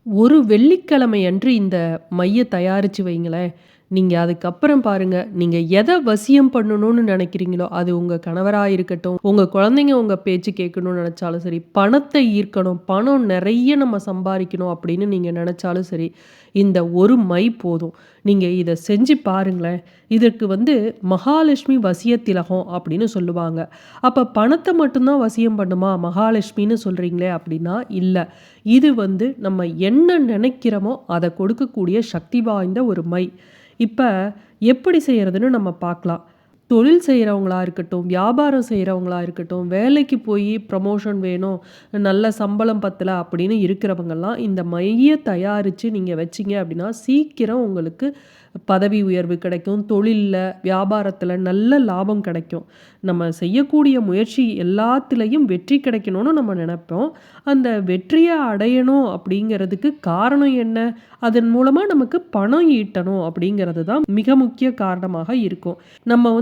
ஒரு வெள்ளிக்கிழமை அன்று இந்த மைய தயாரிச்சு வைங்களேன். நீங்க அதுக்கப்புறம் பாருங்க, நீங்க எத வசியம் பண்ணணும்னு நெனைக்கிறீங்களோ, அது உங்க கணவரா இருக்கட்டும், உங்க குழந்தைங்க உங்க பேச்சு கேட்கணும்னு நெனைச்சாலும் சரி, பணத்த ஈர்க்கணும், பணம் நெறைய நம்ம சம்பாரிக்கணும் அப்படின்னு நீங்க நெனைச்சாலும் சரி, இந்த ஒரு மை போதும். நீங்க இத செஞ்சு பாருங்களேன். இதற்கு மகாலட்சுமி வசிய திலகம் அப்படின்னு சொல்லுவாங்க. அப்ப பணத்த மட்டும் தான் வசியம் பண்ணுமா மகாலட்சுமின்னு சொல்றீங்களே அப்படின்னா, இல்ல. இது நம்ம என்ன நினைக்கிறோமோ அத கொடுக்கக்கூடிய சக்தி வாய்ந்த ஒரு மை. இப்ப எப்படி செய்யறதுன்னு நம்ம பார்க்கலாம். தொழில் செய்றவங்களா இருக்கட்டும், வியாபாரம் செய்றவங்களா இருக்கட்டும், வேலைக்கு போயி ப்ரமோஷன் வேணும், நல்ல சம்பளம் பத்தல அப்படின்னு இருக்கிறவங்கலாம் இந்த மைய தயாரிச்சு நீங்க வச்சீங்க அப்படின்னா, சீக்கிரம் உங்களுக்கு பதவி உயர்வு கிடைக்கும். தொழில்ல, வியாபாரத்துல நல்ல லாபம் கிடைக்கும். நம்ம செய்யக்கூடிய முயற்சி எல்லாத்துலயும் வெற்றி கிடைக்கணும்னு நம்ம நெனைப்போம். அந்த வெற்றிய அடையணும் அப்படிங்கிறதுக்கு காரணம் என்ன? அதன் மூலமா நமக்கு பணம் ஈட்டணும் அப்படிங்கிறது தான் மிக முக்கிய காரணமாக இருக்கும். நம்ம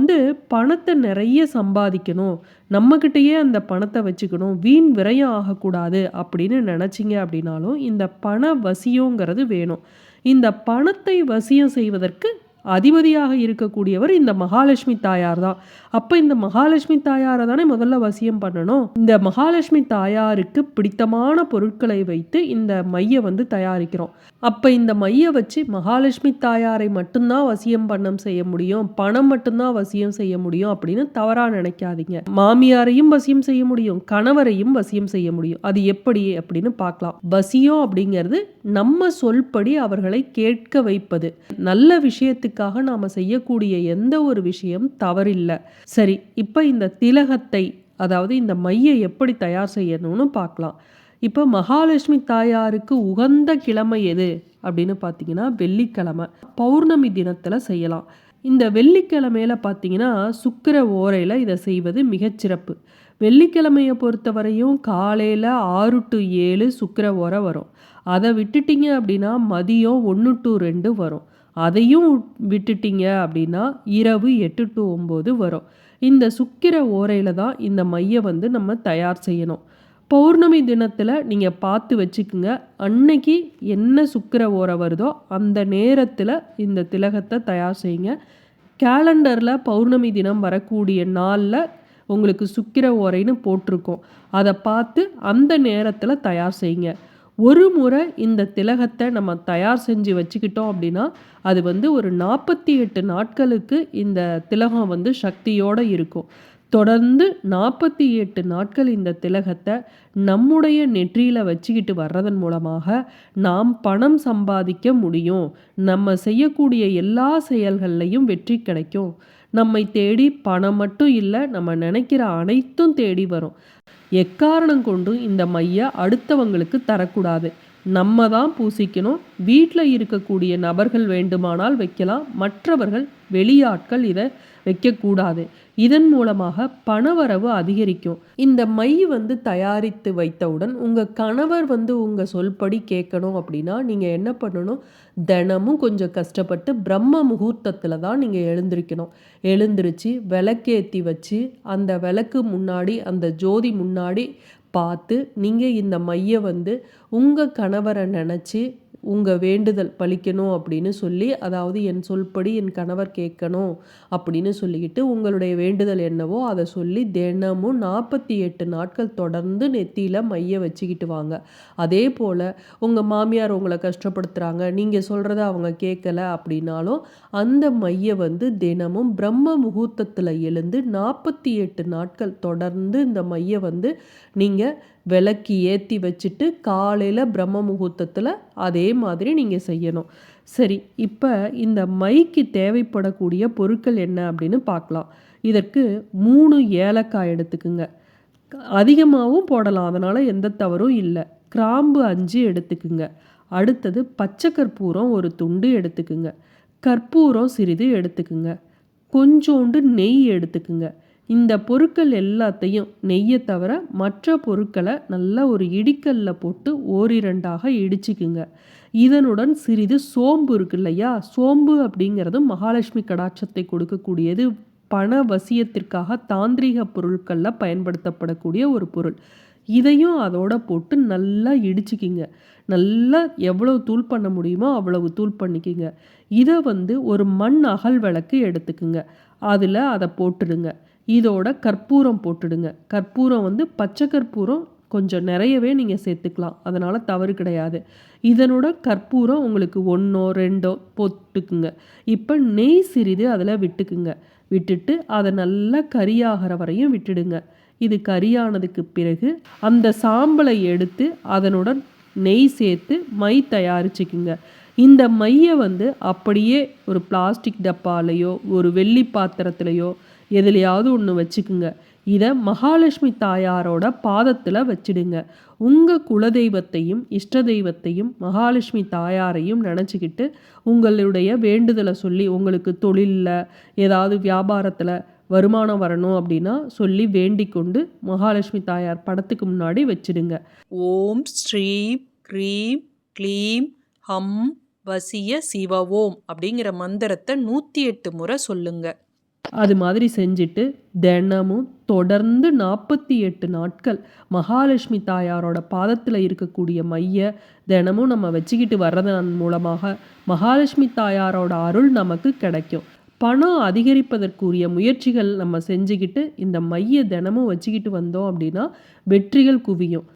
பணத்த நெறைய சம்பாதிக்கணும். நம்மகிட்டயே அந்த பணத்த வச்சுக்கணும். வீண் விரயம் ஆகக்கூடாது அப்படின்னு நெனச்சீங்க அப்படின்னாலும், இந்த பண வசியங்கிறது வேணும். இந்த பணத்தை வசியம் செய்வதற்கு அதிபதியாக இருக்கக்கூடியவர் இந்த மகாலட்சுமி தாயார் தான். அப்ப இந்த மகாலட்சுமி தாயார தானே முதல்ல வசியம் பண்ணணும். இந்த மகாலட்சுமி தாயாருக்கு பிடித்தமான பொருட்களை வைத்து இந்த மைய தயாரிக்கிறோம். அப்ப இந்த மைய வச்சு மகாலட்சுமி தாயாரை மட்டும் தான் வசியம் செய்ய முடியும். பணம் மட்டும் தான் வசியம் செய்ய முடியும் அப்படின்னு தவறா நினைக்காதீங்க. மாமியாரையும் வசியம் செய்ய முடியும். கணவரையும் வசியம் செய்ய முடியும். அது எப்படி அப்படின்னு பார்க்கலாம். வசியம் அப்படிங்கிறது நம்ம சொல்படி அவர்களை கேட்க வைப்பது. நல்ல விஷயத்துக்காக நாம செய்யக்கூடிய எந்த ஒரு விஷயம் தவறில்ல. சரி, இப்ப இந்த திலகத்தை, அதாவது இந்த மைய எப்படி தயார் செய்யணும்னு பார்க்கலாம். இப்ப மகாலட்சுமி தாயாருக்கு உகந்த கிழமை எது அப்படின்னு பார்த்தீங்கன்னா, வெள்ளிக்கிழமை. பௌர்ணமி தினத்துல செய்யலாம். இந்த வெள்ளிக்கிழமையில பார்த்தீங்கன்னா, சுக்கிர ஓரையில இத செய்வது மிகச்சிறப்பு. வெள்ளிக்கிழமைய பொறுத்தவரையும் காலையில 6 to 7 சுக்கிர ஓரை வரும். அத விட்டுட்டீங்க அப்படின்னா, மதியம் 1 to 2 வரும். அதையும் விட்டுட்டீங்க அப்படின்னா, இரவு 8 to 9 வரும். இந்த சுக்கிர ஓரையில தான் இந்த மைய நம்ம தயார் செய்யணும். பௌர்ணமி தினத்துல நீங்க பார்த்து வச்சுக்குங்க. அன்னைக்கு என்ன சுக்கிர ஓரை வருதோ, அந்த நேரத்துல இந்த திலகத்த தயார் செய்யுங்க. கேலண்டர்ல பௌர்ணமி தினம் வரக்கூடிய நாள்ல உங்களுக்கு சுக்கிர ஓரைன்னு போட்டிருக்கும். அத பார்த்து அந்த நேரத்துல தயார் செய்யுங்க. ஒரு முறை இந்த திலகத்த நம்ம தயார் செஞ்சு வச்சுக்கிட்டோம் அப்படின்னா, அது ஒரு 48 நாட்களுக்கு இந்த திலகம் சக்தியோட இருக்கும். தொடர்ந்து 48 நாட்கள் இந்த திலகத்த நம்முடைய நெற்றியில வச்சுக்கிட்டு வர்றதன் மூலமாக, நாம் பணம் சம்பாதிக்க முடியும். நம்ம செய்யக்கூடிய எல்லா செயல்கள்லயும் வெற்றி கிடைக்கும். நம்மை தேடி பணம் மட்டும் இல்ல, நம்ம நினைக்கிற அனைத்தும் தேடி வரும். எக்காரணம் கொண்டும் இந்த மைய அடுத்தவங்களுக்கு தரக்கூடாது. நம்ம தான் பூசிக்கணும். வீட்ல இருக்கக்கூடிய நபர்கள் வேண்டுமானால் வைக்கலாம். மற்றவர்கள், வெளியாட்கள் இத வைக்கக்கூடாது. இதன் மூலமாக பணவரவு அதிகரிக்கும். இந்த மை தயாரித்து வைத்தவுடன் உங்க கணவர் உங்க சொல்படி கேட்கணும் அப்படின்னா, நீங்க என்ன பண்ணணும்? தினமும் கொஞ்சம் கஷ்டப்பட்டு பிரம்ம முகூர்த்தத்துல தான் நீங்க எழுந்திரிக்கணும். எழுந்திருச்சு விளக்கேத்தி வச்சு, அந்த விளக்கு முன்னாடி, அந்த ஜோதி முன்னாடி பார்த்து, நீங்க இந்த மைய உங்க கணவர நெனச்சு, உங்க வேண்டுதல் பலிக்கணும் அப்படின்னு சொல்லி, அதாவது என் சொல்படி என் கணவர் கேட்கணும் அப்படின்னு சொல்லிக்கிட்டு, உங்களுடைய வேண்டுதல் என்னவோ அத சொல்லி தினமும் 48 நாட்கள் தொடர்ந்து நெத்தியில மைய வச்சுக்கிட்டு வாங்க. அதேபோல உங்க மாமியார் உங்கள கஷ்டப்படுத்துறாங்க, நீங்க சொல்றத அவங்க கேட்கல அப்படின்னாலும், அந்த மைய தினமும் பிரம்ம முகூர்த்தத்துல எழுந்து 48 நாட்கள் தொடர்ந்து இந்த மைய நீங்க விளக்கு ஏத்தி வச்சுட்டு, காலையில பிரம்ம முகூர்த்தத்துல அதே மாதிரி நீங்க செய்யணும். சரி, இப்ப இந்த மைக்கு தேவைப்படக்கூடிய பொருட்கள் என்ன அப்படின்னு பார்க்கலாம். இதற்கு 3 ஏலக்காய் எடுத்துக்குங்க. அதிகமாவும் போடலாம். அதனால எந்த தவறும் இல்ல. கிராம்பு 5 எடுத்துக்குங்க. அடுத்தது பச்சை கற்பூரம் 1 துண்டு எடுத்துக்குங்க. கற்பூரம் சிறிது எடுத்துக்குங்க. கொஞ்சோண்டு நெய் எடுத்துக்குங்க. இந்த பொருட்கள் எல்லாத்தையும், நெய்ய தவிர மற்ற பொருட்கள நல்லா ஒரு இடிக்கல்ல போட்டு ஓரிரண்டாக இடிச்சுக்குங்க. இதனுடன் சிறிது சோம்பு இருக்கு இல்லையா? சோம்பு அப்படிங்கிறது மகாலட்சுமி கடாட்சத்தை கொடுக்கக்கூடியது. பண வசியத்திற்காக தாந்திரீக பொருட்கள்ல பயன்படுத்தப்படக்கூடிய ஒரு பொருள். இதையும் அதோட போட்டு நல்லா இடிச்சுக்கிங்க. நல்லா எவ்வளவு தூள் பண்ண முடியுமோ அவ்வளவு தூள் பண்ணிக்கிங்க. இத வந்து ஒரு மண் அகல் விளக்கு எடுத்துக்குங்க. அதுல அத போட்டுடுங்க. இதோட கற்பூரம் போட்டுடுங்க. கற்பூரம் வந்து பச்சை கற்பூரம் கொஞ்சம் நெறையவே நீங்க சேர்த்துக்கலாம். அதனால தவறு கிடையாது. இதனோட கற்பூரம் உங்களுக்கு 1ஓ 2ஓ போட்டுக்குங்க. இப்ப நெய் சிறிது அதுல விட்டுக்குங்க. விட்டுட்டு அத நல்லா கரியாகிற வரையும் விட்டுடுங்க. இது கரியானதுக்கு பிறகு அந்த சாம்பலை எடுத்து அதனுடன் நெய் சேர்த்து மை தயாரிச்சுக்குங்க. இந்த மைய வந்து அப்படியே ஒரு பிளாஸ்டிக் டப்பாலயோ, ஒரு வெள்ளி பாத்திரத்திலயோ எதுலயாவது ஒண்ணு வச்சுக்குங்க. இத மகாலட்சுமி தாயாரோட பாதத்துல வச்சிடுங்க. உங்க குலதெய்வத்தையும், இஷ்ட தெய்வத்தையும், மகாலட்சுமி தாயாரையும் நெனச்சுக்கிட்டு, உங்களுடைய வேண்டுதல சொல்லி, உங்களுக்கு தொழில்ல, ஏதாவது வியாபாரத்துல வருமானம் வரணும் அப்படின்னா சொல்லி வேண்டிக் கொண்டு, மகாலட்சுமி தாயார் படத்துக்கு முன்னாடி வச்சிடுங்க. ஓம் ஸ்ரீம் க்ரீம் க்ளீம் ஹம் வசிய சிவ ஓம் அப்படிங்கிற மந்திரத்தை 108 முறை சொல்லுங்க. அது மாதிரி செஞ்சுட்டு, தினமும் தொடர்ந்து 48 நாட்கள் மகாலட்சுமி தாயாரோட பாதத்துல இருக்கக்கூடிய மைய தினமும் நம்ம வச்சுக்கிட்டு வர்றதன் மூலமாக, மகாலட்சுமி தாயாரோட அருள் நமக்கு கிடைக்கும். பணம் அதிகரிப்பதற்குரிய முயற்சிகள் நம்ம செஞ்சுக்கிட்டு, இந்த மைய தினமும் வச்சுக்கிட்டு வந்தோம் அப்படின்னா, வெற்றிகள் குவியும்.